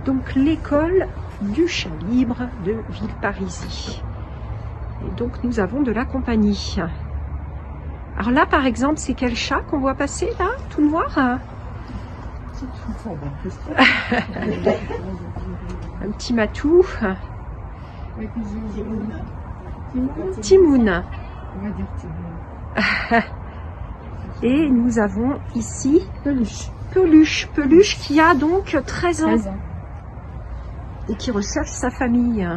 donc l'école du chat libre de Villeparisis. Et donc nous avons de la compagnie. Alors là par exemple, c'est quel chat qu'on voit passer là, tout noir, hein? Un petit matou. Timoun. Et nous avons ici Peluche qui a donc 13 ans et qui recherche sa famille,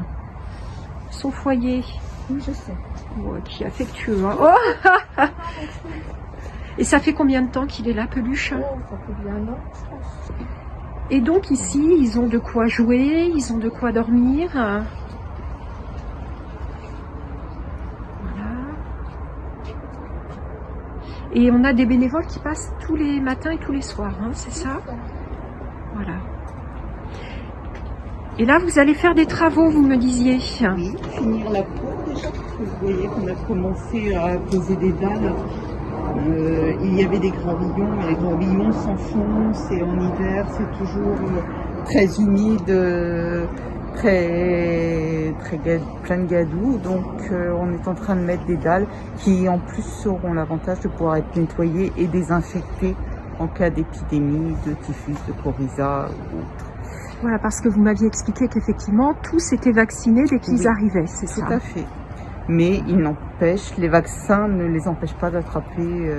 son foyer. Oui, je sais. Ouais, qui est affectueux. Hein. Oh et ça fait combien de temps qu'il est là, Peluche? Oh, ça fait bien un an, je pense. Et donc ici, ils ont de quoi jouer, ils ont de quoi dormir. Voilà. Et on a des bénévoles qui passent tous les matins et tous les soirs, hein, c'est ça? Voilà. Et là, vous allez faire des travaux, vous me disiez. Oui, finir la peau déjà. Vous voyez qu'on a commencé à poser des dalles. Il y avait des gravillons, mais les gravillons s'enfoncent et en hiver, c'est toujours très humide, plein de gadou. Donc on est en train de mettre des dalles qui en plus auront l'avantage de pouvoir être nettoyées et désinfectées en cas d'épidémie, de typhus, de coryza ou autre. Voilà, parce que vous m'aviez expliqué qu'effectivement, tous étaient vaccinés dès qu'ils arrivaient, c'est ça? Tout à fait. Mais il n'empêche, les vaccins ne les empêchent pas d'attraper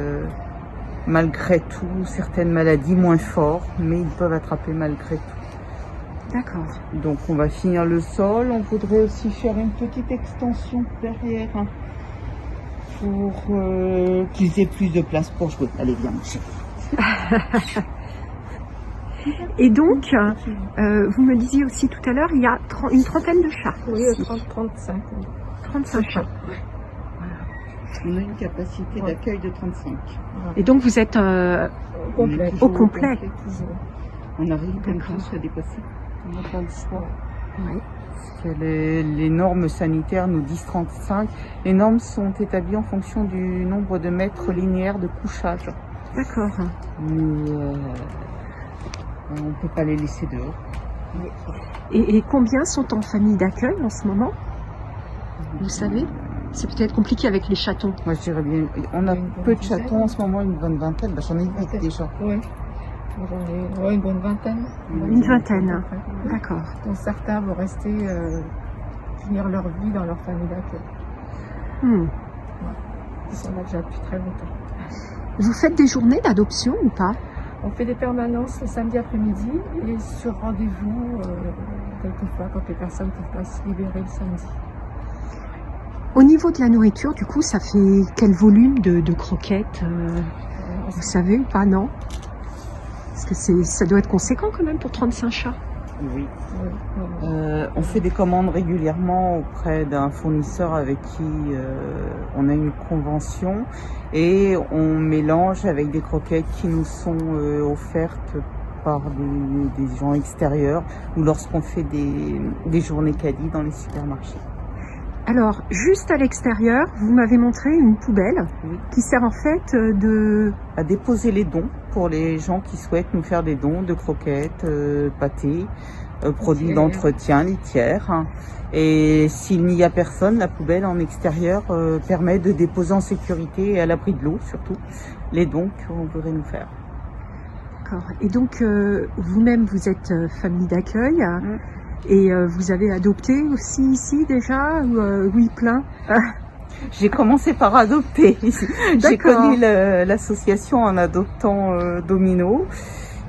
malgré tout certaines maladies moins fortes, mais ils peuvent attraper malgré tout. D'accord. Donc on va finir le sol. On voudrait aussi faire une petite extension derrière pour qu'ils aient plus de place pour jouer. Allez, viens, mon chéri. Et donc, vous me disiez aussi tout à l'heure, il y a une trentaine de chats. Oui, ici. 35. 35 chats. On a une capacité d'accueil de 35. Et donc vous êtes Complet. au complet. Toujours. On arrive comme ça à dépasser. On n'a pas le choix. Oui. Parce que les normes sanitaires nous disent 35. Les normes sont établies en fonction du nombre de mètres linéaires de couchage. D'accord. Mais on ne peut pas les laisser dehors. Et combien sont en famille d'accueil en ce moment? Vous savez? C'est peut-être compliqué avec les chatons. Moi je dirais bien, on a peu de chatons en ce moment, une bonne vingtaine. J'en ai 8 déjà. Oui. J'en ai une bonne vingtaine. Une vingtaine. D'accord. Donc certains vont rester finir leur vie dans leur famille d'accueil. Ils sont là déjà depuis très longtemps. Vous faites des journées d'adoption ou pas? On fait des permanences le samedi après-midi et sur rendez-vous quelquefois quand les personnes ne peuvent pas se libérer le samedi. Au niveau de la nourriture, du coup, ça fait quel volume de croquettes vous savez ou pas, non? Parce que ça doit être conséquent quand même pour 35 chats. Oui. On fait des commandes régulièrement auprès d'un fournisseur avec qui on a une convention et on mélange avec des croquettes qui nous sont offertes par des gens extérieurs ou lorsqu'on fait des journées caddie dans les supermarchés. Alors, juste à l'extérieur, vous m'avez montré une poubelle qui sert en fait à déposer les dons pour les gens qui souhaitent nous faire des dons de croquettes, pâtés, produits d'entretien, litières. Et s'il n'y a personne, la poubelle en extérieur permet de déposer en sécurité et à l'abri de l'eau surtout les dons qu'on voudrait nous faire. D'accord. Et donc, vous-même, vous êtes famille d'accueil. Et vous avez adopté aussi ici déjà? Oui, plein. J'ai commencé par adopter. J'ai connu l'association en adoptant Domino.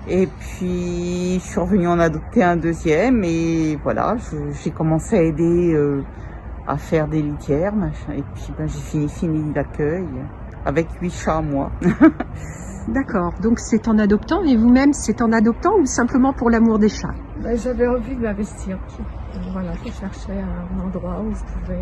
Et puis, je suis revenue en adopter un deuxième. Et voilà, j'ai commencé à aider à faire des litières. Machin. Et puis, j'ai fini l'accueil avec 8 chats à moi. D'accord, donc c'est en adoptant, et vous-même c'est en adoptant ou simplement pour l'amour des chats? J'avais envie de m'investir. Voilà, je cherchais un endroit où je pouvais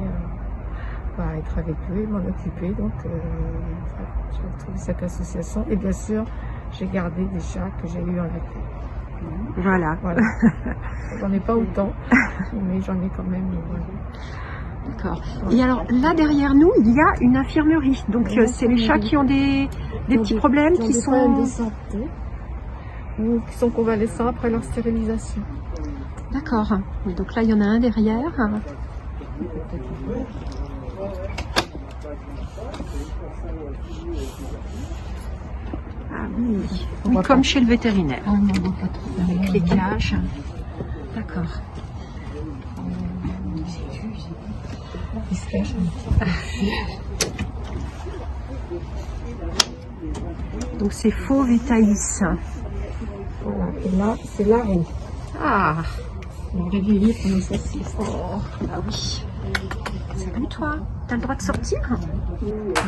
être avec eux et m'en occuper. Donc j'ai trouvé cette association et bien sûr j'ai gardé des chats que j'ai eu en accueil. Voilà. J'en ai pas autant, mais j'en ai quand même. Voilà. D'accord. Et alors là derrière nous, il y a une infirmerie. Donc c'est les chats qui ont des petits problèmes, qui sont de santé ou qui sont convalescents après leur stérilisation. D'accord. Oui, donc là, il y en a un derrière. Ah oui, oui, comme chez le vétérinaire. Ah non, on voit pas trop. Avec les cages. D'accord. Il se cache. Donc c'est faux Vitalis. Voilà, et là, c'est la roue. Ah, On réveille pour nous assis. oh, ah oui. Salut toi, t'as le droit de sortir?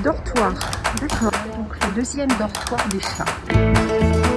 Dortoir, d'accord. Donc le deuxième dortoir des chats.